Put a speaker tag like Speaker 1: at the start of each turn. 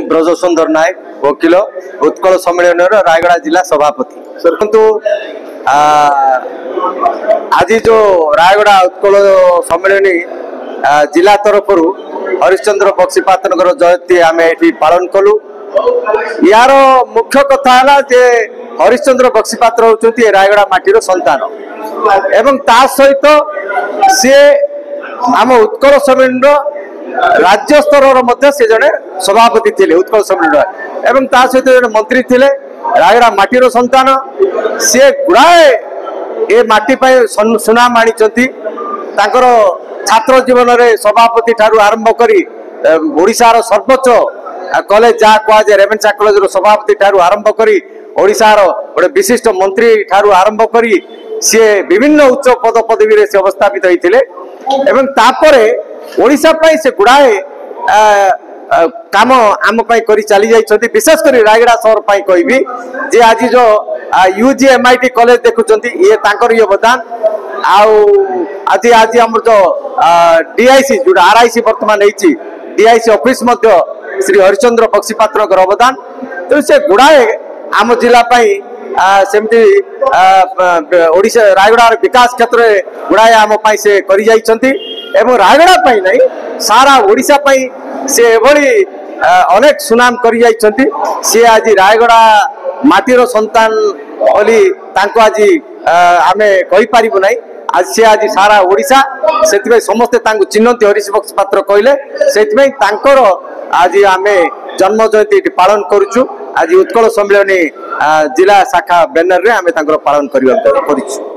Speaker 1: ब्रज सुंदर नायक वकिल उत्कल सम्मेलन रायगड़ा जिला सभापति किंतु आज जो रायगड़ा उत्कल सम्मेलन जिला तरफ हरिश्चंद्र बक्सीपात्र जयंती आम ये पालन कलु। यार मुख्य कथा है जे हरिश्चंद्र बक्सीपात्र होती रायगड़ा माटीर संतान एवं ता सहित सी आम उत्कल सम्मेलन राज्य स्तर से जड़े सभापति थे उत्कल सम्मेलन एवं ता सहित जड़े मंत्री थे रायगड़ा माटीर संतान सी गुड़ाए ए माटी सुनाम आनी छात्र जीवन में सभापति ठारू आरंभ करी ओडिशार सर्वोच्च कॉलेज जहाँ कहुए रेवेन्सा कॉलेज सभापति ठारू आरंभ करी ओडिशार गोटे विशिष्ट मंत्री ठारू आरंभ करी सी विभिन्न उच्च पद पदवी से अवस्थापित होते एवं तापरे ओडिशा पाई से गुड़ाए काम आम करी चली जाइछन्ति। विशेषकर रायगड़ा शहर पाई कहबी जे आज जो UGMIT कॉलेज देखुचंती ये तांकर योगदान आज आज आम जो DIC जो RIC वर्तमान होती DIC ऑफिस मध्य श्री हरिश्चंद्र बक्सीपात्र अवदान तो से गुड़ाए आम जिला सेमती ओडिशा रायगड़ा विकास क्षेत्र में गुड़ाए आम से करी जाइछन्ति एवं रायगड़ा पाई नहीं सारा ओडिशा पाई से एभली अनेक सुनाम करी जाइछन्ति। सी आज रायगड़ा माटीर संतान बोली तांको आज आमे कहि पारिबु नाही आज सी आज सारा ओडिशा से समस्ते चिन्हती हरीश बक्सीपात्र कहले से आज आमे जन्म जयंती पालन करुचु। आज उत्कल सम्मेलन जिला शाखा बैनर रे आमे पालन करिछु।